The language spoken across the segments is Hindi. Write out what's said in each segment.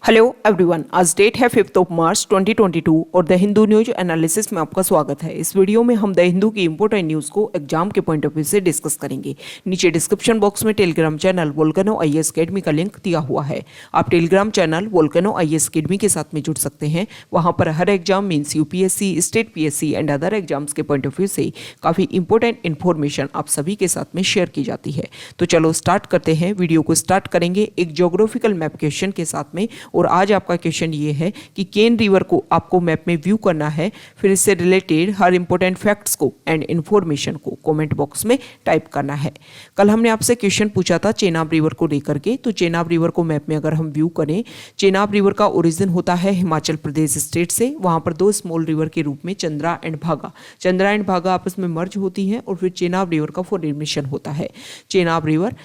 हेलो एवरीवन, आज डेट है 5 मार्च 2022 और द हिंदू न्यूज एनालिसिस में आपका स्वागत है। इस वीडियो में हम द हिंदू की इंपॉर्टेंट न्यूज़ को एग्जाम के पॉइंट ऑफ व्यू से डिस्कस करेंगे। नीचे डिस्क्रिप्शन बॉक्स में Telegram channel Volcano IAS academy का लिंक दिया हुआ है। आप Telegram channel Volcano IAS academy के साथ में जुड़ सकते हैं। वहाँ पर हर exam means UPSC, state PSC and other exams के पॉइंट ऑफ व्यू से काफ़ी इंपॉर्टेंट इन्फॉर्मेशन आप सभी के साथ में शेयर की जाती है। तो चलो स्टार्ट करते हैं। वीडियो को स्टार्ट करेंगे एक ज्योग्राफिकल मैप क्वेश्चन के साथ में। और आज आपका क्वेश्चन ये है कि केन रिवर को आपको मैप में व्यू करना है, फिर इससे रिलेटेड हर इंपॉर्टेंट फैक्ट्स को एंड इन्फॉर्मेशन को कमेंट बॉक्स में टाइप करना है। कल हमने आपसे क्वेश्चन पूछा था चेनाब रिवर को लेकर के, तो चेनाब रिवर को मैप में अगर हम व्यू करें, चेनाब रिवर का ओरिजिन होता है हिमाचल प्रदेश स्टेट से। वहां पर दो स्मॉल रिवर के रूप में चंद्रा एंड भागा आपस में मर्ज होती हैं और फिर चेनाब रिवर का फॉर्मेशन होता है। चेनाब रिवर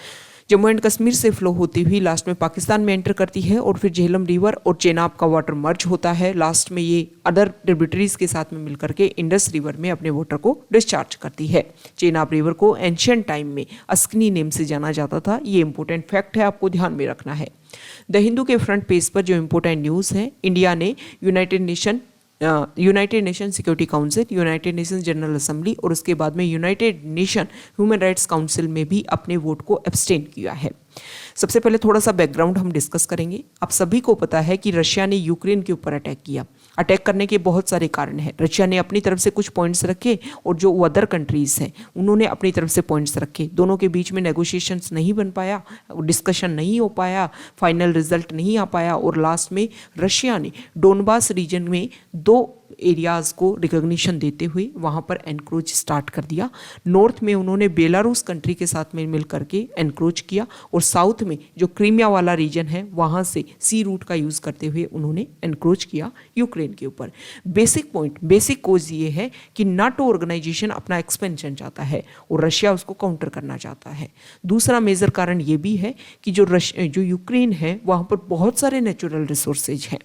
जम्मू एंड कश्मीर से फ्लो होती हुई लास्ट में पाकिस्तान में एंटर करती है और फिर झेलम रिवर और चेनाब का वाटर मर्ज होता है। लास्ट में ये अदर ट्रिब्यूटरीज के साथ में मिलकर के इंडस रिवर में अपने वाटर को डिस्चार्ज करती है। चेनाब रिवर को एंशियंट टाइम में अस्कनी नेम से जाना जाता था। ये इंपॉर्टेंट फैक्ट है, आपको ध्यान में रखना है। द हिंदू के फ्रंट पेज पर जो इंपॉर्टेंट न्यूज़ है, इंडिया ने United nation security council, United nation general assembly और उसके बाद में United nation human rights council में भी अपने वोट को एब्सटेन किया है। सबसे पहले थोड़ा सा बैकग्राउंड हम डिस्कस करेंगे। आप सभी को पता है कि रशिया ने यूक्रेन के ऊपर अटैक किया। अटैक करने के बहुत सारे कारण हैं। रशिया ने अपनी तरफ से कुछ पॉइंट्स रखे और जो अदर कंट्रीज हैं उन्होंने अपनी तरफ से पॉइंट्स रखे। दोनों के बीच में नेगोशिएशंस नहीं बन पाया, डिस्कशन नहीं हो पाया, फाइनल रिजल्ट नहीं आ पाया और लास्ट में रशिया ने डोनबास रीजन में दो एरियाज को रिकॉग्निशन देते हुए वहाँ पर एनक्रोच स्टार्ट कर दिया। नॉर्थ में उन्होंने बेलारूस कंट्री के साथ में मिल करके एनक्रोच किया और साउथ में जो क्रीमिया वाला रीजन है वहाँ से सी रूट का यूज़ करते हुए उन्होंने एनक्रोच किया यूक्रेन के ऊपर। बेसिक कोज ये है कि नाटो ऑर्गेनाइजेशन अपना एक्सपेंशन चाहता है और रशिया उसको काउंटर करना चाहता है। दूसरा मेजर कारण ये भी है कि जो यूक्रेन है वहाँ पर बहुत सारे नेचुरल रिसोर्सेज हैं।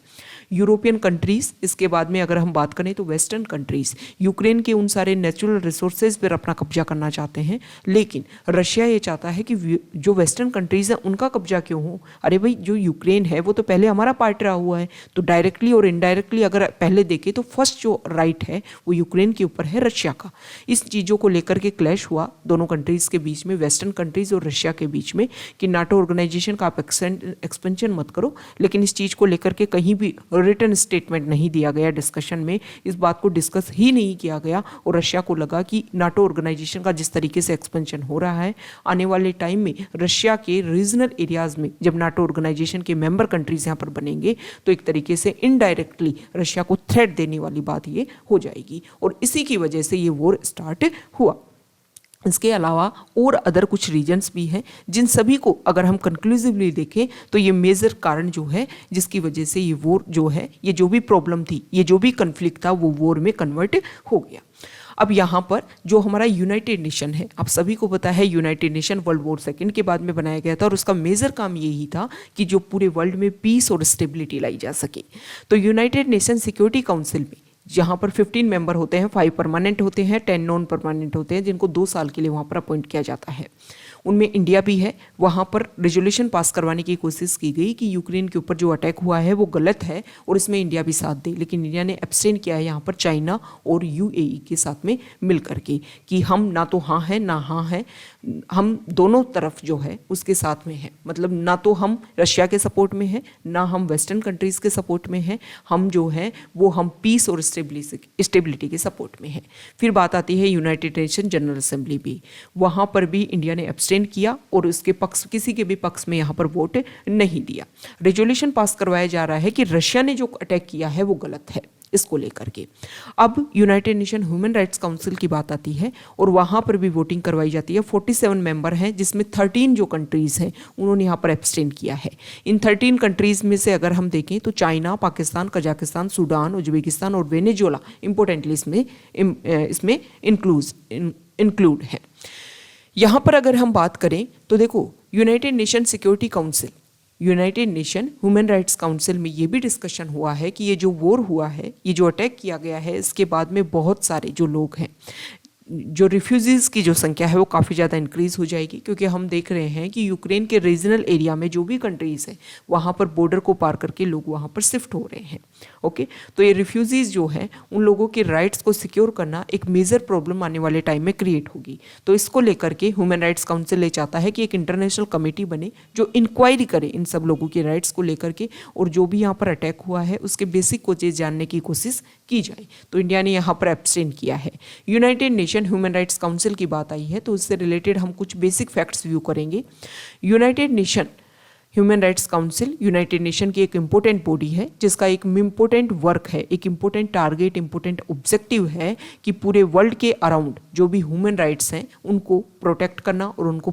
यूरोपियन कंट्रीज़, इसके बाद में अगर हम बात करें तो वेस्टर्न कंट्रीज़ यूक्रेन के उन सारे नेचुरल रिसोर्सेज पर अपना कब्जा करना चाहते हैं। लेकिन रशिया ये चाहता है कि जो वेस्टर्न कंट्रीज़ हैं उनका कब्जा क्यों हो। अरे भाई, जो यूक्रेन है वो तो पहले हमारा पार्ट रहा हुआ है, तो डायरेक्टली और इनडायरेक्टली अगर पहले देखें तो फर्स्ट जो राइट है वो यूक्रेन के ऊपर है रशिया का। इस चीज़ों को लेकर के क्लैश हुआ दोनों कंट्रीज़ के बीच में, वेस्टर्न कंट्रीज़ और रशिया के बीच में, कि नाटो ऑर्गेनाइजेशन का आप एक्सपेंशन मत करो। लेकिन इस चीज़ को लेकर के कहीं भी रिटन स्टेटमेंट नहीं दिया गया। डिस्कशन में इस बात को डिस्कस ही नहीं किया गया और रशिया को लगा कि नाटो ऑर्गेनाइजेशन का जिस तरीके से एक्सपेंशन हो रहा है, आने वाले टाइम में रशिया के रीजनल एरियाज में जब नाटो ऑर्गेनाइजेशन के मेंबर कंट्रीज यहाँ पर बनेंगे तो एक तरीके से इनडायरेक्टली रशिया को थ्रेट देने वाली बात ये हो जाएगी और इसी की वजह से ये वॉर स्टार्ट हुआ। इसके अलावा और अदर कुछ रीजन्स भी हैं जिन सभी को अगर हम कंक्लूसिवली देखें तो ये मेजर कारण जो है जिसकी वजह से ये वॉर जो है, ये जो भी प्रॉब्लम थी, ये जो भी कन्फ्लिक्ट था वो वॉर में कन्वर्ट हो गया। अब यहाँ पर जो हमारा यूनाइटेड नेशन है, आप सभी को पता है United nation world war second के बाद में बनाया गया था और उसका मेजर काम यही था कि जो पूरे वर्ल्ड में पीस और स्टेबिलिटी लाई जा सके। तो यूनाइटेड नेशन सिक्योरिटी काउंसिल में जहाँ पर 15 मेंबर होते हैं, 5 परमानेंट होते हैं, 10 नॉन परमानेंट होते हैं, जिनको 2 साल के लिए वहाँ पर अपॉइंट किया जाता है। उनमें इंडिया भी है। वहाँ पर रेजोल्यूशन पास करवाने की कोशिश की गई कि यूक्रेन के ऊपर जो अटैक हुआ है वो गलत है और इसमें इंडिया भी साथ दे, लेकिन इंडिया ने एब्सटेन किया है यहाँ पर चाइना और यूएई के साथ में मिल करके कि हम ना तो हाँ है ना हाँ है, हम दोनों तरफ जो है उसके साथ में है। मतलब ना तो हम रशिया के सपोर्ट में है ना हम वेस्टर्न कंट्रीज़ के सपोर्ट में है, हम जो है वो हम पीस और स्टेबिलिटी के सपोर्ट में है। फिर बात आती है यूनाइटेड नेशन जनरल असेंबली भी, वहाँ पर भी इंडिया ने एब्सटेन किया और उसके पक्ष, किसी के भी पक्ष में यहाँ पर वोट नहीं दिया। रेजोल्यूशन पास करवाया जा रहा है कि रशिया ने जो अटैक किया है वो गलत है, इसको लेकर के। अब United nation human rights council की बात आती है और वहाँ पर भी वोटिंग करवाई जाती है। 47 मेंबर हैं जिसमें 13 जो कंट्रीज़ हैं उन्होंने यहाँ पर एब्सटेन किया है। इन 13 कंट्रीज़ में से अगर हम देखें तो China, Pakistan, Kazakhstan, Sudan, Uzbekistan और वेनेजुएला इंपॉर्टेंटली इसमें इंक्लूड है। यहाँ पर अगर हम बात करें तो देखो, United nation security council, United nation human rights council में ये भी डिस्कशन हुआ है कि ये जो वॉर हुआ है, ये जो अटैक किया गया है, इसके बाद में बहुत सारे जो लोग हैं जो रिफ्यूजीज की जो संख्या है वो काफ़ी ज़्यादा इंक्रीज हो जाएगी, क्योंकि हम देख रहे हैं कि यूक्रेन के रीजनल एरिया में जो भी कंट्रीज है वहाँ पर बॉर्डर को पार करके लोग वहाँ पर शिफ्ट हो रहे हैं। ओके, तो ये रिफ्यूजीज जो है उन लोगों के राइट्स को सिक्योर करना एक मेजर प्रॉब्लम आने वाले टाइम में क्रिएट होगी। तो इसको लेकर के ह्यूमन राइट्स काउंसिल ये चाहता है कि एक इंटरनेशनल कमेटी बने जो इंक्वायरी करे इन सब लोगों के राइट्स को लेकर के, और जो भी यहाँ पर अटैक हुआ है उसके बेसिक कोचेज जानने की कोशिश की जाए। तो इंडिया ने यहाँ पर एब्सटेन किया है। United nation human rights council की बात आई है तो उससे रिलेटेड हम कुछ बेसिक फैक्ट्स व्यू करेंगे। United nation human rights council United nation की एक इम्पोर्टेंट बॉडी है जिसका एक इम्पोर्टेंट वर्क है, एक इम्पोर्टेंट टारगेट, इम्पोर्टेंट ऑब्जेक्टिव है कि पूरे वर्ल्ड के अराउंड जो भी ह्यूमन राइट्स हैं उनको प्रोटेक्ट करना और उनको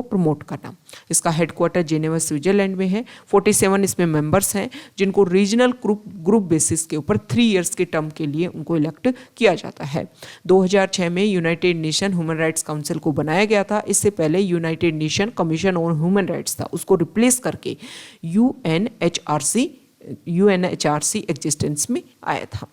प्रमोट करना। इसका हेडक्वार्टर जेनेवा स्विट्जरलैंड में है। 47 इसमें मेंबर्स हैं जिनको रीजनल ग्रुप बेसिस के ऊपर 3 इयर्स के टर्म के लिए उनको इलेक्ट किया जाता है। 2006 में United nation human rights council को बनाया गया था। इससे पहले United nation commission on human rights था, उसको रिप्लेस करके यूएनएचआरसी एग्जिस्टेंस में आया था।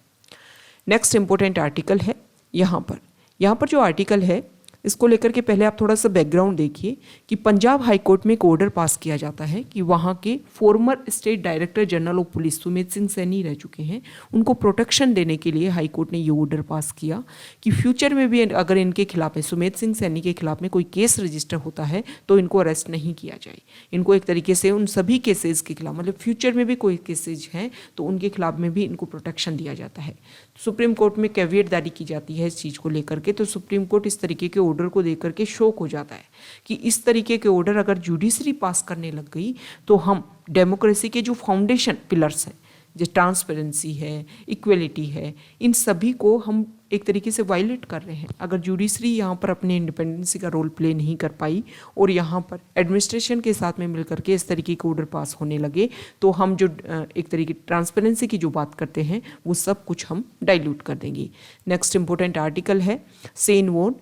नेक्स्ट इंपॉर्टेंट आर्टिकल है यहाँ पर जो आर्टिकल है इसको लेकर के पहले आप थोड़ा सा बैकग्राउंड देखिए कि पंजाब हाई कोर्ट में एक ऑर्डर पास किया जाता है कि वहाँ के farmer state director general of police Sumedh Singh Saini रह चुके हैं, उनको प्रोटेक्शन देने के लिए हाई कोर्ट ने ये ऑर्डर पास किया कि फ्यूचर में भी अगर इनके खिलाफ में सुमेध सिंह सैनी के खिलाफ में कोई केस रजिस्टर होता है तो इनको अरेस्ट नहीं किया जाए। इनको एक तरीके से उन सभी केसेज के खिलाफ, मतलब फ्यूचर में भी कोई केसेज हैं तो उनके खिलाफ में भी इनको प्रोटेक्शन दिया जाता है। सुप्रीम कोर्ट में कैविएट जारी की जाती है इस चीज़ को लेकर के, तो सुप्रीम कोर्ट इस तरीके के ऑर्डर को देकर के शॉक हो जाता है कि इस तरीके के ऑर्डर अगर जुडिशरी पास करने लग गई तो हम डेमोक्रेसी के जो फाउंडेशन पिलर्स हैं, जो ट्रांसपेरेंसी है, इक्वलिटी है, इन सभी को हम एक तरीके से वायलेट कर रहे हैं। अगर जुडिशरी यहाँ पर अपने इंडिपेंडेंसी का रोल प्ले नहीं कर पाई और यहाँ पर एडमिनिस्ट्रेशन के साथ में मिलकर के इस तरीके के ऑर्डर पास होने लगे तो हम जो एक तरीके ट्रांसपेरेंसी की जो बात करते हैं वो सब कुछ हम डाइल्यूट कर देंगे। नेक्स्ट इंपॉर्टेंट आर्टिकल है शेन वॉर्न,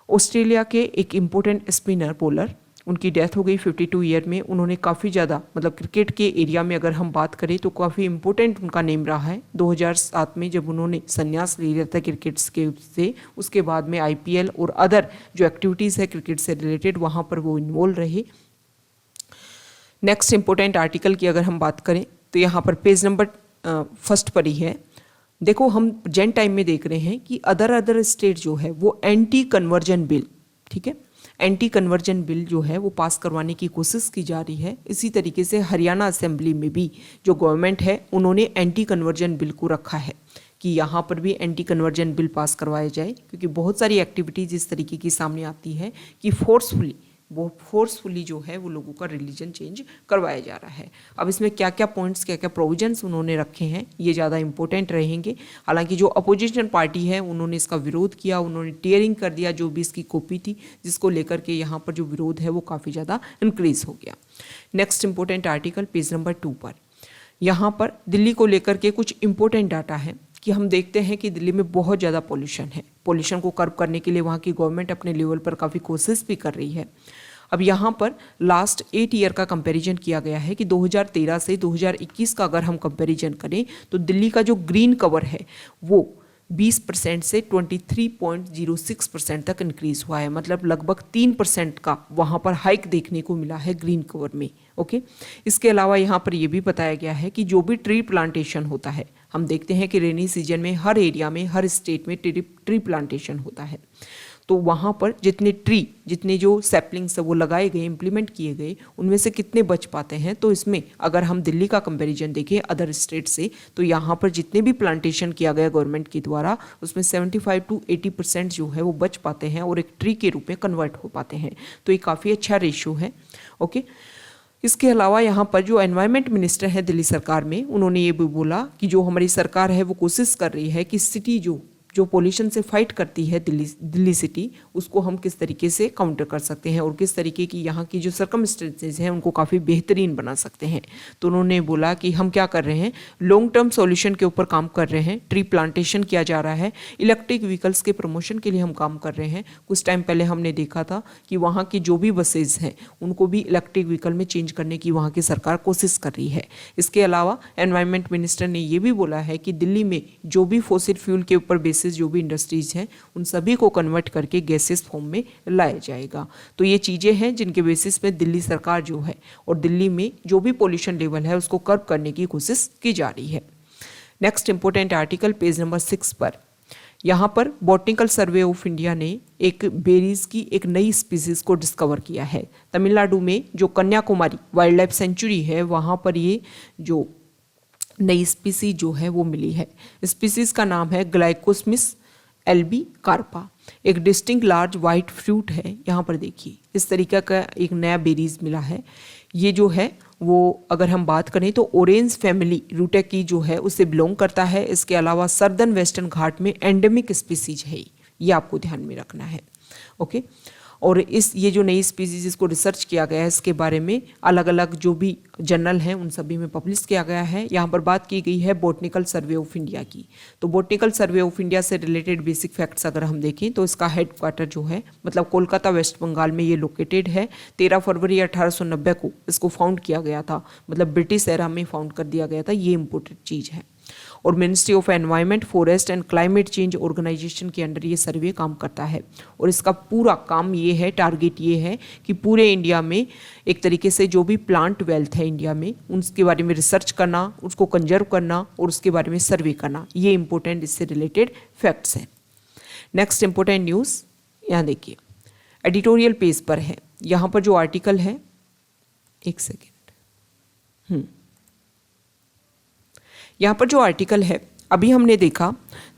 ऑस्ट्रेलिया के एक इम्पोर्टेंट स्पिनर बॉलर, उनकी डेथ हो गई 52 ईयर में। उन्होंने काफ़ी ज़्यादा, मतलब क्रिकेट के एरिया में अगर हम बात करें तो काफ़ी इम्पोर्टेंट उनका नेम रहा है। 2007 में जब उन्होंने संन्यास ले लिया था क्रिकेट से, उसके बाद में IPL और अदर जो एक्टिविटीज़ है क्रिकेट से रिलेटेड वहाँ पर वो इन्वॉल्व रहे। नेक्स्ट इम्पोर्टेंट आर्टिकल की अगर हम बात करें तो यहाँ पर पेज नंबर फर्स्ट पर ही है। देखो हम जेन टाइम में देख रहे हैं कि अदर स्टेट जो है वो एंटी कन्वर्जन बिल, ठीक है, एंटी कन्वर्जन बिल जो है वो पास करवाने की कोशिश की जा रही है। इसी तरीके से हरियाणा असेंबली में भी जो गवर्नमेंट है उन्होंने एंटी कन्वर्जन बिल को रखा है कि यहाँ पर भी एंटी कन्वर्जन बिल पास करवाया जाए, क्योंकि बहुत सारी एक्टिविटीज़ इस तरीके की सामने आती है कि फोर्सफुली जो है वो लोगों का रिलीजन चेंज करवाया जा रहा है। अब इसमें क्या क्या पॉइंट्स, क्या क्या प्रोविजंस उन्होंने रखे हैं ये ज़्यादा इंपॉर्टेंट रहेंगे। हालांकि जो अपोजिशन पार्टी है उन्होंने इसका विरोध किया, उन्होंने टीयरिंग कर दिया जो भी इसकी कॉपी थी, जिसको लेकर के यहाँ पर जो विरोध है वो काफ़ी ज़्यादा इंक्रीज हो गया। Next important article page number 2 पर, यहाँ पर दिल्ली को लेकर के कुछ इंपॉर्टेंट डाटा है कि हम देखते हैं कि दिल्ली में बहुत ज़्यादा पॉल्यूशन है। पॉल्यूशन को कर्ब करने के लिए वहाँ की गवर्नमेंट अपने लेवल पर काफ़ी कोशिश भी कर रही है। अब यहाँ पर लास्ट 8 ईयर का कंपैरिजन किया गया है कि 2013 से 2021 का अगर हम कंपैरिजन करें तो दिल्ली का जो ग्रीन कवर है वो 20% से 23.06% तक इंक्रीज हुआ है, मतलब लगभग 3% का वहाँ पर हाइक देखने को मिला है ग्रीन कवर में। ओके, इसके अलावा यहाँ पर यह भी बताया गया है कि जो भी ट्री प्लांटेशन होता है, हम देखते हैं कि रेनी सीजन में हर एरिया में, हर स्टेट में ट्री प्लांटेशन होता है, तो वहाँ पर जितने जो सैपलिंग्स वो लगाए गए, इम्प्लीमेंट किए गए, उनमें से कितने बच पाते हैं। तो इसमें अगर हम दिल्ली का कंपैरिजन देखें अदर स्टेट से तो यहाँ पर जितने भी प्लांटेशन किया गया गवर्नमेंट के द्वारा उसमें 75 to 80% जो है वो बच पाते हैं और एक ट्री के रूप में कन्वर्ट हो पाते हैं। तो ये काफ़ी अच्छा रेशियो है। ओके, इसके अलावा यहाँ पर जो एनवायरनमेंट मिनिस्टर है दिल्ली सरकार में, उन्होंने ये भी बोला कि जो हमारी सरकार है वो कोशिश कर रही है कि सिटी जो पोल्यूशन से फाइट करती है दिल्ली सिटी, उसको हम किस तरीके से काउंटर कर सकते हैं और किस तरीके की यहाँ की जो सर्कमस्टेंसेज हैं उनको काफ़ी बेहतरीन बना सकते हैं। तो उन्होंने बोला कि हम क्या कर रहे हैं, लॉन्ग टर्म सॉल्यूशन के ऊपर काम कर रहे हैं, ट्री प्लांटेशन किया जा रहा है, इलेक्ट्रिक व्हीकल्स के प्रमोशन के लिए हम काम कर रहे हैं। कुछ टाइम पहले हमने देखा था कि वहाँ की जो भी बसेज हैं उनको भी इलेक्ट्रिक व्हीकल में चेंज करने की वहाँ की सरकार कोशिश कर रही है। इसके अलावा एनवायरनमेंट मिनिस्टर ने ये भी बोला है कि दिल्ली में जो भी फॉसिल फ्यूल के ऊपर बेसिस बेसिस जो भी इंडस्ट्रीज हैं उन सभी को कन्वर्ट करके गैसेस फॉर्म में लाया जाएगा। तो ये चीज़ें हैं जिनके बेसिस पे दिल्ली सरकार जो है और दिल्ली में जो भी पोल्यूशन लेवल है उसको कर्व करने की कोशिश की जा रही है। Next important article page number 6 पर, यहाँ पर बॉटनिकल सर्वे ऑफ इंडिया ने एक बेरीज की एक नई स्पीसीज को डिस्कवर किया है। तमिलनाडु में जो कन्याकुमारी वाइल्ड लाइफ सेंचुरी है वहाँ पर ये जो नई स्पीसीज जो है वो मिली है। स्पीसीज का नाम है ग्लाइकोस्मिस एल्बी कार्पा। एक डिस्टिंक्ट लार्ज वाइट फ्रूट है, यहाँ पर देखिए इस तरीके का एक नया बेरीज मिला है। ये जो है वो अगर हम बात करें तो ऑरेंज फैमिली रूटेकी जो है उससे बिलोंग करता है। इसके अलावा सर्दर्न वेस्टर्न घाट में एंडेमिक स्पीसीज है, ये आपको ध्यान में रखना है। ओके, और ये जो नई स्पीसीज इसको रिसर्च किया गया है इसके बारे में अलग अलग जो भी जर्नल हैं उन सभी में पब्लिश किया गया है। यहाँ पर बात की गई है बॉटनिकल सर्वे ऑफ इंडिया की। तो बॉटनिकल सर्वे ऑफ इंडिया से रिलेटेड बेसिक फैक्ट्स अगर हम देखें तो इसका हेडक्वार्टर जो है मतलब कोलकाता वेस्ट बंगाल में ये लोकेटेड है। 13 फरवरी 1890 को इसको फाउंड किया गया था, मतलब ब्रिटिश एरा में फाउंड कर दिया गया था, ये इंपॉर्टेंट चीज़ है। और ministry of environment forest and climate change organisation के अंडर ये सर्वे काम करता है। और इसका पूरा काम ये है, टारगेट ये है कि पूरे इंडिया में एक तरीके से जो भी प्लांट वेल्थ है इंडिया में उसके बारे में रिसर्च करना, उसको कंजर्व करना और उसके बारे में सर्वे करना, ये इंपॉर्टेंट इससे रिलेटेड फैक्ट्स हैं। नेक्स्ट इंपॉर्टेंट न्यूज़ यहाँ देखिए एडिटोरियल पेज पर है। यहाँ पर जो आर्टिकल है, एक सेकेंड, यहाँ पर जो आर्टिकल है अभी हमने देखा,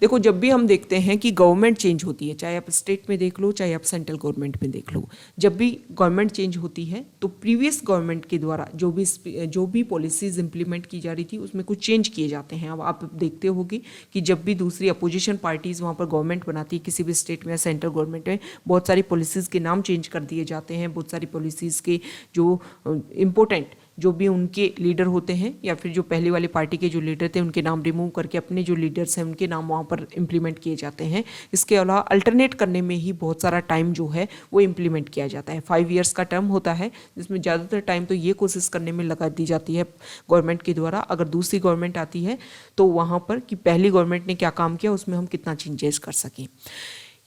देखो जब भी हम देखते हैं कि गवर्नमेंट चेंज होती है, चाहे आप स्टेट में देख लो चाहे आप सेंट्रल गवर्नमेंट में देख लो, जब भी गवर्नमेंट चेंज होती है तो प्रीवियस गवर्नमेंट के द्वारा जो भी पॉलिसीज इंप्लीमेंट की जा रही थी उसमें कुछ चेंज किए जाते हैं। अब आप देखते होगे कि जब भी दूसरी अपोजिशन पार्टीज़ वहाँ पर गवर्नमेंट बनाती है किसी भी स्टेट में या सेंट्रल गवर्नमेंट में, बहुत सारी पॉलिसीज़ के नाम चेंज कर दिए जाते हैं, बहुत सारी पॉलिसीज़ के जो इम्पोर्टेंट जो भी उनके लीडर होते हैं या फिर जो पहले वाली पार्टी के जो लीडर थे उनके नाम रिमूव करके अपने जो लीडर्स हैं उनके नाम वहाँ पर इम्प्लीमेंट किए जाते हैं। इसके अलावा अल्टरनेट करने में ही बहुत सारा टाइम जो है वो इम्प्लीमेंट किया जाता है। 5 ईयर्स का टर्म होता है जिसमें ज़्यादातर टाइम तो ये कोशिश करने में लगा दी जाती है गवर्नमेंट के द्वारा, अगर दूसरी गवर्नमेंट आती है तो वहाँ पर कि पहली गवर्नमेंट ने क्या काम किया उसमें हम कितना चेंजेस कर सकें।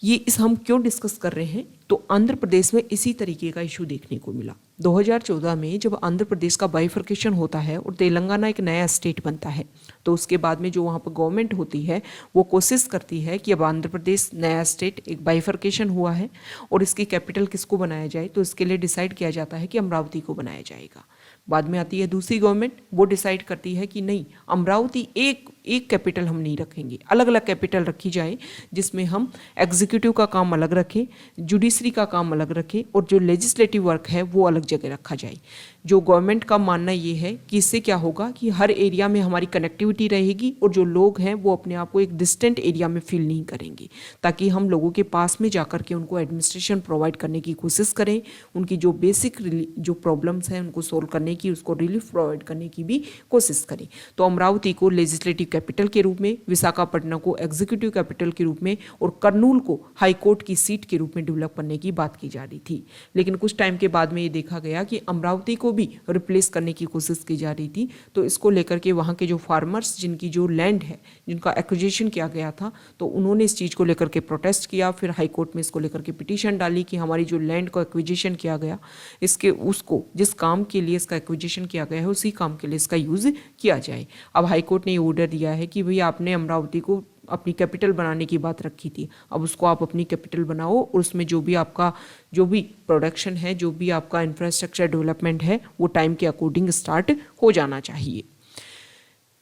ये इस हम क्यों डिस्कस कर रहे हैं, तो आंध्र प्रदेश में इसी तरीके का इशू देखने को मिला। 2014 में जब आंध्र प्रदेश का बाइफर्केशन होता है और तेलंगाना एक नया स्टेट बनता है, तो उसके बाद में जो वहाँ पर गवर्नमेंट होती है वो कोशिश करती है कि अब आंध्र प्रदेश नया स्टेट, एक बाइफर्केशन हुआ है और इसकी कैपिटल किसको बनाया जाए, तो इसके लिए डिसाइड किया जाता है कि अमरावती को बनाया जाएगा। बाद में आती है दूसरी गवर्नमेंट, वो डिसाइड करती है कि नहीं, अमरावती एक कैपिटल हम नहीं रखेंगे, अलग अलग कैपिटल रखी जाए जिसमें हम एग्जीक्यूटिव का काम अलग रखें, जुडिशरी का काम अलग रखें और जो लेजिस्लेटिव वर्क है वो अलग जगह रखा जाए। जो गवर्नमेंट का मानना ये है कि इससे क्या होगा कि हर एरिया में हमारी कनेक्टिविटी रहेगी और जो लोग हैं वो अपने आप को एक डिस्टेंट एरिया में फील नहीं करेंगे, ताकि हम लोगों के पास में जाकर के उनको एडमिनिस्ट्रेशन प्रोवाइड करने की कोशिश करें, उनकी जो बेसिक जो प्रॉब्लम्स हैं उनको सोल्व करने की, उसको रिलीफ प्रोवाइड करने की भी कोशिश करें। तो अमरावती को लेजिस्लेटिव कैपिटल के रूप में, विशाखापट्टनम को एग्जीक्यूटिव कैपिटल के रूप में और कर्नूल को हाई कोर्ट की सीट के रूप में डेवलप करने की बात की जा रही थी। लेकिन कुछ टाइम के बाद में ये देखा गया कि अमरावती को भी रिप्लेस करने की कोशिश की जा रही थी। तो इसको लेकर के वहाँ के जो फार्मर्स, जिनकी जो लैंड है, जिनका एक्विजिशन किया गया था, तो उन्होंने इस चीज़ को लेकर के प्रोटेस्ट किया। फिर हाई कोर्ट में इसको लेकर के पिटीशन डाली कि हमारी जो लैंड को एक्विजिशन किया गया, इसके उसको जिस काम के लिए इसका एक्विजिशन किया गया है उसी काम के लिए इसका यूज़ किया जाए। अब हाई कोर्ट ने ये ऑर्डर दिया है कि भई आपने अमरावती को अपनी कैपिटल बनाने की बात रखी थी, अब उसको आप अपनी कैपिटल बनाओ और उसमें जो भी आपका जो भी प्रोडक्शन है, जो भी आपका इंफ्रास्ट्रक्चर डेवलपमेंट है, वो टाइम के अकॉर्डिंग स्टार्ट हो जाना चाहिए।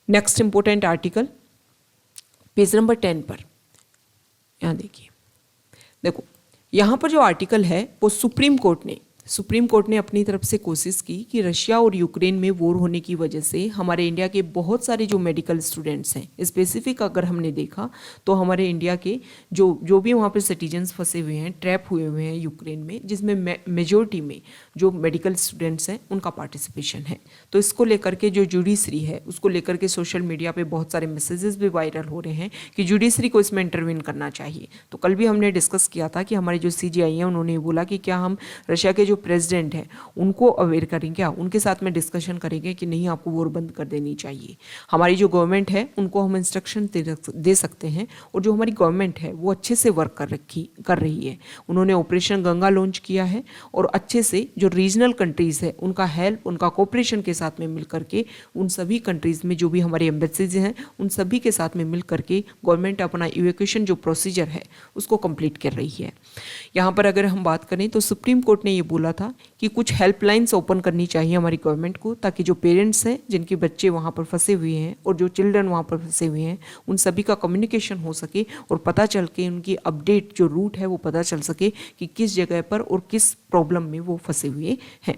Next important article page number 10 पर यहाँ देखिए, देखो यहाँ पर जो आर्टिकल है वो सुप्रीम कोर्ट ने अपनी तरफ से कोशिश की कि रशिया और यूक्रेन में वॉर होने की वजह से हमारे इंडिया के बहुत सारे जो मेडिकल स्टूडेंट्स हैं, स्पेसिफिक अगर हमने देखा तो हमारे इंडिया के जो भी वहाँ पे सिटीजन्स फंसे हुए हैं, ट्रैप हुए हुए हैं यूक्रेन में, जिसमें मेजोरिटी में जो मेडिकल स्टूडेंट्स हैं उनका पार्टिसिपेशन है। तो इसको लेकर के जो जुडिशरी है उसको लेकर के सोशल मीडिया पर बहुत सारे मैसेजेस भी वायरल हो रहे हैं कि जुडिशरी को इसमें इंटरवीन करना चाहिए। तो कल भी हमने डिस्कस किया था कि हमारे जो CJI हैं उन्होंने बोला कि क्या हम रशिया के जो प्रेसिडेंट है उनको अवेयर करेंगे, क्या उनके साथ में डिस्कशन करेंगे कि नहीं आपको वॉर बंद कर देनी चाहिए। हमारी जो गवर्नमेंट है उनको हम इंस्ट्रक्शन दे सकते हैं, और जो हमारी गवर्नमेंट है वो अच्छे से वर्क कर रही है। उन्होंने ऑपरेशन गंगा लॉन्च किया है, और अच्छे से जो रीजनल कंट्रीज है उनका हेल्प, उनका कोऑपरेशन के साथ में मिल करके उन सभी कंट्रीज में जो भी हमारे एम्बेसीज हैं उन सभी के साथ में मिल करके गवर्नमेंट अपना इवैक्यूएशन जो प्रोसीजर है उसको कंप्लीट कर रही है। यहाँ पर अगर हम बात करें तो सुप्रीम कोर्ट ने ये बोला था कि कुछ हेल्पलाइंस ओपन करनी चाहिए हमारी गवर्नमेंट को, ताकि जो पेरेंट्स हैं जिनके बच्चे वहाँ पर फंसे हुए हैं और जो चिल्ड्रन वहाँ पर फंसे हुए हैं उन सभी का कम्युनिकेशन हो सके, और पता चल के उनकी अपडेट जो रूट है वो पता चल सके कि किस जगह पर और किस प्रॉब्लम में वो फंसे हुए हैं।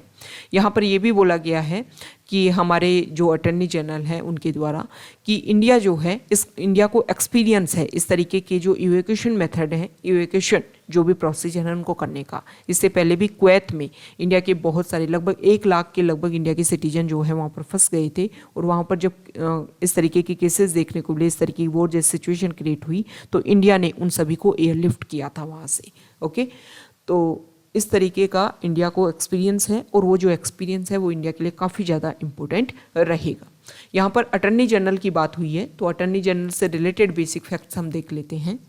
यहाँ पर ये भी बोला गया है कि हमारे जो अटॉर्नी जनरल हैं उनके द्वारा कि इंडिया जो है, इस इंडिया को एक्सपीरियंस है इस तरीके के जो इवैक्यूएशन मेथड है, इवैक्यूएशन जो भी प्रोसीजर है उनको करने का। इससे पहले भी कुवैत में इंडिया के बहुत सारे लगभग 1 लाख के लगभग इंडिया के सिटीजन जो है वहाँ पर फंस गए थे, और वहाँ पर जब इस तरीके के केसेस देखने को मिले, इस तरीके की वॉर जैसी सिचुएशन क्रिएट हुई, तो इंडिया ने उन सभी को एयरलिफ्ट किया था वहाँ से। ओके, तो इस तरीके का इंडिया को एक्सपीरियंस है, और वो जो एक्सपीरियंस है वो इंडिया के लिए काफ़ी ज़्यादा इम्पोर्टेंट रहेगा। यहाँ पर अटॉर्नी जनरल की बात हुई है, तो अटॉर्नी जनरल से रिलेटेड बेसिक फैक्ट्स हम देख लेते हैं।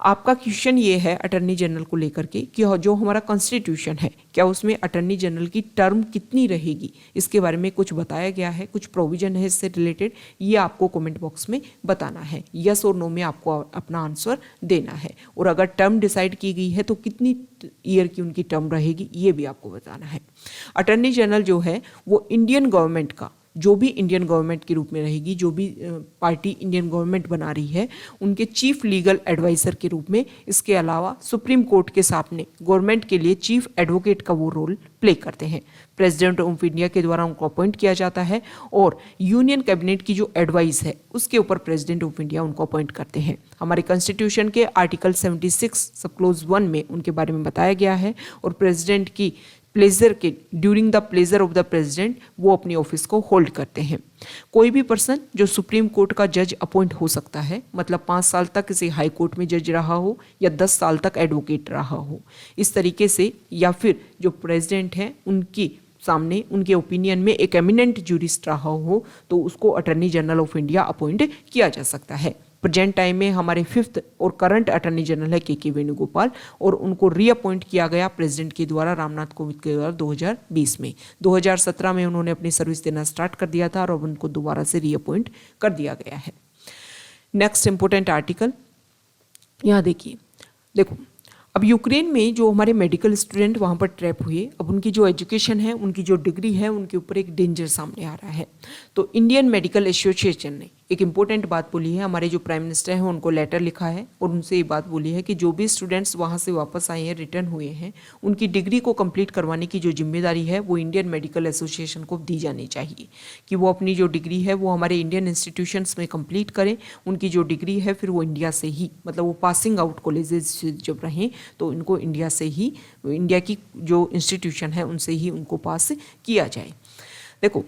आपका क्वेश्चन ये है अटॉर्नी जनरल को लेकर के कि जो हमारा कॉन्स्टिट्यूशन है क्या उसमें अटॉर्नी जनरल की टर्म कितनी रहेगी, इसके बारे में कुछ बताया गया है, कुछ प्रोविजन है इससे रिलेटेड, ये आपको कमेंट बॉक्स में बताना है। यस और नो में आपको अपना आंसर देना है, और अगर टर्म डिसाइड की गई है तो कितनी ईयर की उनकी टर्म रहेगी ये भी आपको बताना है। अटॉर्नी जनरल जो है वो इंडियन गवर्नमेंट का, जो भी इंडियन गवर्नमेंट के रूप में रहेगी, जो भी पार्टी इंडियन गवर्नमेंट बना रही है उनके चीफ लीगल एडवाइजर के रूप में, इसके अलावा सुप्रीम कोर्ट के सामने गवर्नमेंट के लिए चीफ एडवोकेट का वो रोल प्ले करते हैं। प्रेसिडेंट ऑफ इंडिया के द्वारा उनको अपॉइंट किया जाता है, और यूनियन कैबिनेट की जो एडवाइस है उसके ऊपर प्रेसिडेंट ऑफ इंडिया उनको अपॉइंट करते हैं। हमारे कॉन्स्टिट्यूशन के आर्टिकल 76 सब क्लोज 1 में उनके बारे में बताया गया है, और प्रेसिडेंट की प्लेजर के during the pleasure of the president वो अपनी ऑफिस को होल्ड करते हैं। कोई भी पर्सन जो सुप्रीम कोर्ट का जज अपॉइंट हो सकता है, मतलब 5 साल तक किसी हाई कोर्ट में जज रहा हो या 10 साल तक एडवोकेट रहा हो, इस तरीके से, या फिर जो प्रेसिडेंट है उनकी सामने उनके ओपिनियन में एक एमिनेंट जूरिस्ट रहा हो, तो उसको attorney general of India appoint किया जा सकता है। प्रेजेंट टाइम में हमारे 5th और करंट अटॉर्नी जनरल है के वेणुगोपाल, और उनको रीअपॉइंट किया गया प्रेसिडेंट के द्वारा, रामनाथ कोविंद के द्वारा 2020 में। 2017 में उन्होंने अपनी सर्विस देना स्टार्ट कर दिया था, और अब उनको दोबारा से रीअपॉइंट कर दिया गया है। नेक्स्ट इंपॉर्टेंट आर्टिकल यहाँ देखो अब यूक्रेन में जो हमारे मेडिकल स्टूडेंट वहाँ पर ट्रैप हुए, अब उनकी जो एजुकेशन है, उनकी जो डिग्री है, उनके ऊपर एक डेंजर सामने आ रहा है। तो इंडियन मेडिकल एसोसिएशन ने एक इम्पोर्टेंट बात बोली है, हमारे जो प्राइम मिनिस्टर हैं उनको लेटर लिखा है, और उनसे ये बात बोली है कि जो भी स्टूडेंट्स वहाँ से वापस आए हैं, रिटर्न हुए हैं, उनकी डिग्री को कंप्लीट करवाने की जो जिम्मेदारी है वो इंडियन मेडिकल एसोसिएशन को दी जानी चाहिए, कि वो अपनी जो डिग्री है वो हमारे इंडियन इंस्टीट्यूशंस में कंप्लीट करें। उनकी जो डिग्री है फिर वो इंडिया से ही, मतलब वो पासिंग आउट कॉलेजेस जब रहें तो इनको इंडिया से ही, इंडिया की जो इंस्टीट्यूशन है उनसे ही उनको पास किया जाए। देखो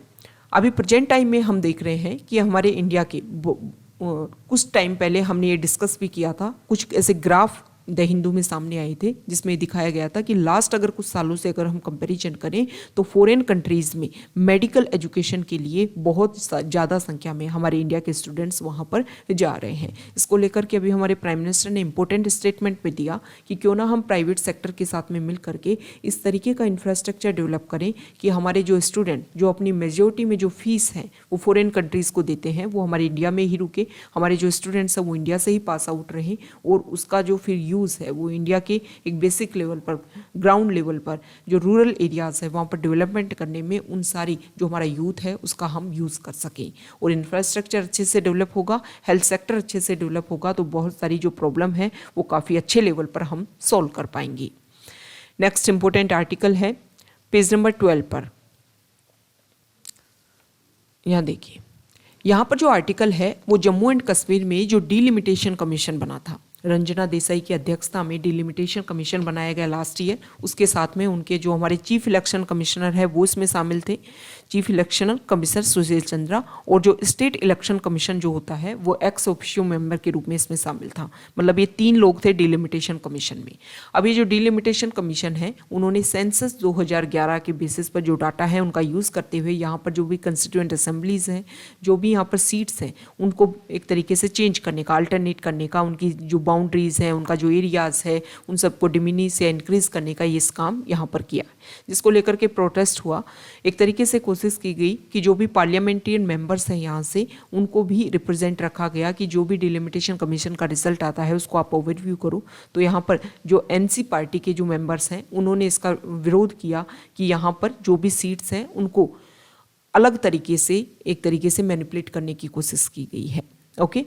अभी प्रेजेंट टाइम में हम देख रहे हैं कि हमारे इंडिया के कुछ टाइम पहले हमने ये डिस्कस भी किया था, कुछ ऐसे ग्राफ द हिंदू में सामने आए थे जिसमें दिखाया गया था कि लास्ट अगर कुछ सालों से अगर हम कंपैरिजन करें तो फॉरेन कंट्रीज़ में मेडिकल एजुकेशन के लिए बहुत ज़्यादा संख्या में हमारे इंडिया के स्टूडेंट्स वहाँ पर जा रहे हैं। इसको लेकर के अभी हमारे प्राइम मिनिस्टर ने इंपॉर्टेंट स्टेटमेंट भी दिया कि क्यों ना हम प्राइवेट सेक्टर के साथ में मिल करके इस तरीके का इंफ्रास्ट्रक्चर डेवलप करें कि हमारे जो स्टूडेंट जो अपनी मेजोरिटी में जो फीस है वो फॉरेन कंट्रीज़ को देते हैं वो हमारे इंडिया में ही रुके, हमारे जो स्टूडेंट्स हैं वो इंडिया से ही पास आउट रहें, और उसका जो फिर यूज़ है वो इंडिया के एक बेसिक लेवल पर, ग्राउंड लेवल पर, जो रूरल एरियाज़ है वहाँ पर डेवलपमेंट करने में उन सारी जो हमारा यूथ है उसका हम यूज़ कर सकें। और इंफ्रास्ट्रक्चर अच्छे से डेवलप होगा, हेल्थ सेक्टर अच्छे से डेवलप होगा, तो बहुत सारी जो प्रॉब्लम है वो काफ़ी अच्छे लेवल पर हम सॉल्व कर पाएंगे। नेक्स्ट इंपॉर्टेंट आर्टिकल है पेज नंबर 12 पर, यहाँ देखिए, यहाँ पर जो आर्टिकल है वो जम्मू एंड कश्मीर में जो डिलिमिटेशन कमीशन बना था रंजना देसाई की अध्यक्षता में डिलिमिटेशन कमीशन बनाया गया लास्ट ईयर। उसके साथ में उनके जो हमारे चीफ इलेक्शन कमिश्नर है वो इसमें शामिल थे, chief election commissioner Sushil Chandra, और जो स्टेट इलेक्शन कमीशन जो होता है वो एक्स ऑफिशियो मेंबर के रूप में इसमें शामिल था। मतलब ये 3 लोग थे डिलिमिटेशन कमीशन में। अब ये जो डिलिमिटेशन कमीशन है उन्होंने सेंसस 2011 के बेसिस पर जो डाटा है उनका यूज़ करते हुए यहाँ पर जो भी कंस्टिट्यूएंट असेंबलीज हैं, जो भी यहाँ पर सीट्स हैं, उनको एक तरीके से चेंज करने का, अल्टरनेट करने का, उनकी जो बाउंड्रीज हैं, उनका जो एरियाज है, उन सबको डिमिनिश या इंक्रीज करने का ये काम यहाँ पर किया, जिसको लेकर के प्रोटेस्ट हुआ। एक तरीके से कोशिश की गई कि जो भी पार्लियामेंटेरियन मेंबर्स हैं यहाँ से उनको भी रिप्रेजेंट रखा गया कि जो भी डिलिमिटेशन कमीशन का रिजल्ट आता है उसको आप ओवरव्यू करो। तो यहाँ पर जो एनसी पार्टी के जो मेंबर्स हैं उन्होंने इसका विरोध किया कि यहाँ पर जो भी सीट्स हैं उनको अलग तरीके से, एक तरीके से मैनिपुलेट करने की कोशिश की गई है। ओके,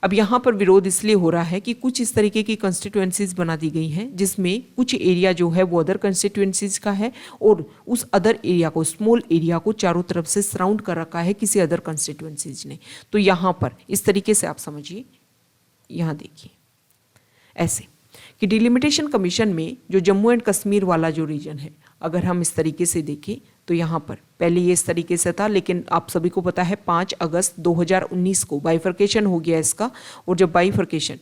अब यहाँ पर विरोध इसलिए हो रहा है कि कुछ इस तरीके की कंस्टिट्यूएंसीज बना दी गई हैं जिसमें कुछ एरिया जो है वो अदर कंस्टिट्यूएंसीज का है और उस अदर एरिया को, स्मॉल एरिया को चारों तरफ से सराउंड कर रखा है किसी अदर कंस्टिट्यूएंसीज ने। तो यहाँ पर इस तरीके से आप समझिए, यहाँ देखिए ऐसे कि डिलिमिटेशन कमीशन में जो जम्मू एंड कश्मीर वाला जो रीजन है, अगर हम इस तरीके से देखें तो यहाँ पर पहले ये इस तरीके से था, लेकिन आप सभी को पता है 5 अगस्त 2019 को बाइफर्केशन हो गया इसका। और जब बाइफर्केशन,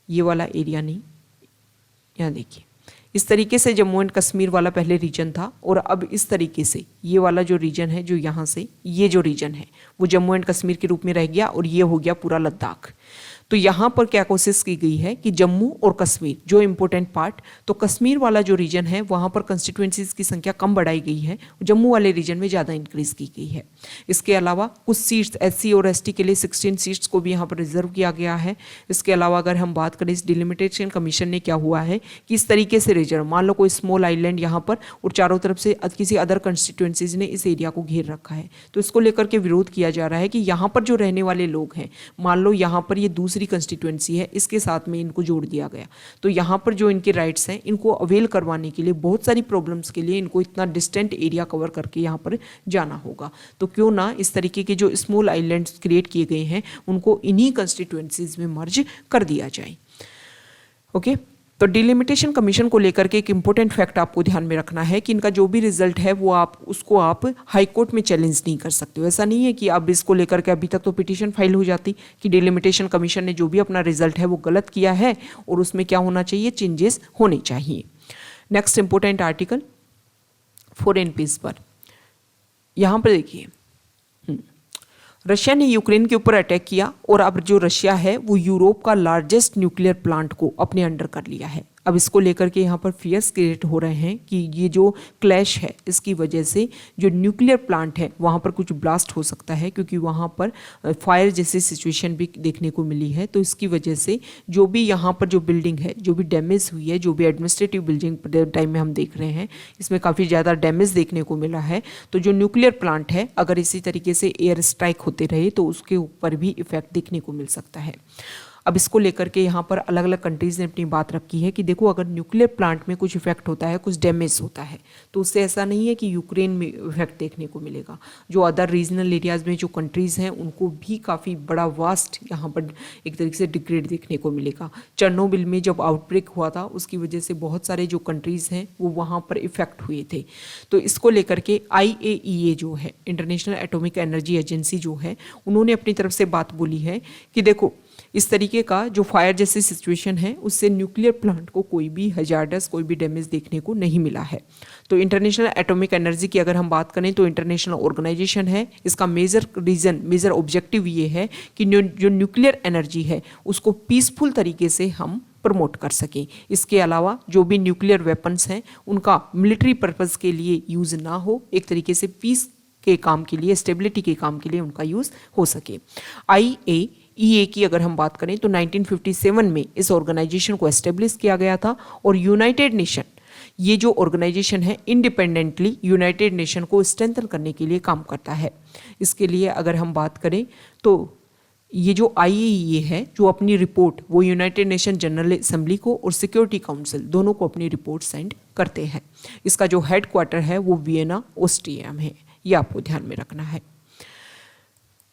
ये वाला एरिया नहीं, यहाँ देखिए इस तरीके से जम्मू एंड कश्मीर वाला पहले रीजन था और अब इस तरीके से ये वाला जो रीजन है, जो यहाँ से ये जो रीजन है वो जम्मू एंड कश्मीर के रूप में रह गया और ये हो गया पूरा लद्दाख। तो यहाँ पर क्या कोशिश की गई है कि जम्मू और कश्मीर जो इम्पोर्टेंट पार्ट, तो कश्मीर वाला जो रीजन है वहाँ पर कंस्टिट्यूएंसीज की संख्या कम बढ़ाई गई है, जम्मू वाले रीजन में ज़्यादा इंक्रीज की गई है। इसके अलावा कुछ सीट्स एससी और एसटी के लिए 16 सीट्स को भी यहाँ पर रिजर्व किया गया है। इसके अलावा अगर हम बात करें इस डिलिमिटेशन कमीशन ने क्या हुआ है कि इस तरीके से रिजर्व, मान लो कोई स्मॉल आइलैंड यहाँ पर और चारों तरफ से किसी अदर कंस्टिट्यूएंसीज ने इस एरिया को घेर रखा है, तो इसको लेकर के विरोध किया जा रहा है कि यहाँ पर जो रहने वाले लोग हैं, मान लो यहाँ पर ये दूसरी कंस्टिट्यूएंसी है, इसके साथ में इनको जोड़ दिया गया, तो यहाँ पर जो इनके राइट्स हैं इनको अवेल करवाने के लिए बहुत सारी प्रॉब्लम्स के लिए इनको इतना डिस्टेंट एरिया कवर करके यहाँ पर जाना होगा। तो क्यों ना इस तरीके के जो स्मॉल आइलैंड्स क्रिएट किए गए हैं उनको इन्हीं कंस्टिट्यूएंसीज में मर्ज कर दिया जाए। ओके, तो डिलिमिटेशन कमीशन को लेकर के एक इंपॉर्टेंट फैक्ट आपको ध्यान में रखना है कि इनका जो भी रिजल्ट है वो उसको आप हाई कोर्ट में चैलेंज नहीं कर सकते हो। ऐसा नहीं है कि अब इसको लेकर के, अभी तक तो पिटीशन फाइल हो जाती कि डिलिमिटेशन कमीशन ने जो भी अपना रिजल्ट है वो गलत किया है और उसमें क्या होना चाहिए, चेंजेस होने चाहिए। नेक्स्ट इंपॉर्टेंट आर्टिकल 4 पेज पर यहाँ पर देखिए, रशिया ने यूक्रेन के ऊपर अटैक किया और अब जो रशिया है वो यूरोप का लार्जेस्ट न्यूक्लियर प्लांट को अपने अंडर कर लिया है। अब इसको लेकर के यहाँ पर फियर्स क्रिएट हो रहे हैं कि ये जो क्लैश है इसकी वजह से जो न्यूक्लियर प्लांट है वहाँ पर कुछ ब्लास्ट हो सकता है, क्योंकि वहाँ पर फायर जैसी सिचुएशन भी देखने को मिली है। तो इसकी वजह से जो भी यहाँ पर जो बिल्डिंग है जो भी डैमेज हुई है, जो भी एडमिनिस्ट्रेटिव बिल्डिंग टाइम में हम देख रहे हैं, इसमें काफ़ी ज़्यादा डैमेज देखने को मिला है। तो जो न्यूक्लियर प्लांट है अगर इसी तरीके से एयर स्ट्राइक होते रहे तो उसके ऊपर भी इफेक्ट देखने को मिल सकता है। अब इसको लेकर के यहाँ पर अलग अलग कंट्रीज़ ने अपनी बात रखी है कि देखो अगर न्यूक्लियर प्लांट में कुछ इफेक्ट होता है, कुछ डैमेज होता है, तो उससे ऐसा नहीं है कि यूक्रेन में इफेक्ट देखने को मिलेगा। जो अदर रीजनल एरियाज़ में जो कंट्रीज़ हैं उनको भी काफ़ी बड़ा वास्ट यहाँ पर एक तरीके से डिग्रेड देखने को मिलेगा। चेर्नोबिल में जब आउटब्रेक हुआ था उसकी वजह से बहुत सारे जो कंट्रीज़ हैं वो वहाँ पर इफेक्ट हुए थे। तो इसको लेकर के IAEA जो है, इंटरनेशनल एटॉमिक एनर्जी एजेंसी जो है, उन्होंने अपनी तरफ से बात बोली है कि देखो इस तरीके का जो फायर जैसी सिचुएशन है उससे न्यूक्लियर प्लांट को कोई भी हजार्डस, कोई भी डैमेज देखने को नहीं मिला है। तो इंटरनेशनल एटॉमिक एनर्जी की अगर हम बात करें तो इंटरनेशनल ऑर्गेनाइजेशन है, इसका मेजर ऑब्जेक्टिव ये है कि जो न्यूक्लियर एनर्जी है उसको पीसफुल तरीके से हम प्रमोट कर सकें। इसके अलावा जो भी न्यूक्लियर वेपन्स हैं उनका मिलिट्री पर्पज़ के लिए यूज़ ना हो, एक तरीके से पीस के काम के लिए, स्टेबिलिटी के काम के लिए उनका यूज़ हो सके। IAEA की अगर हम बात करें तो 1957 में इस ऑर्गेनाइजेशन को एस्टेब्लिश किया गया था और यूनाइटेड नेशन, ये जो ऑर्गेनाइजेशन है इंडिपेंडेंटली यूनाइटेड नेशन को स्ट्रेंथन करने के लिए काम करता है। इसके लिए अगर हम बात करें तो ये जो IAEA है जो अपनी रिपोर्ट वो यूनाइटेड नेशन जनरल असेंबली को और सिक्योरिटी काउंसिल दोनों को अपनी रिपोर्ट सेंड करते हैं। इसका जो हेड क्वार्टर है वो वियना, ऑस्ट्रिया में है, ये आपको ध्यान में रखना है।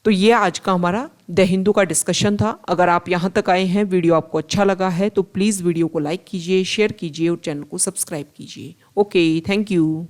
तो ये आज का हमारा द हिंदू का डिस्कशन था। अगर आप यहाँ तक आए हैं, वीडियो आपको अच्छा लगा है तो प्लीज़ वीडियो को लाइक कीजिए, शेयर कीजिए और चैनल को सब्सक्राइब कीजिए। Okay, thank you.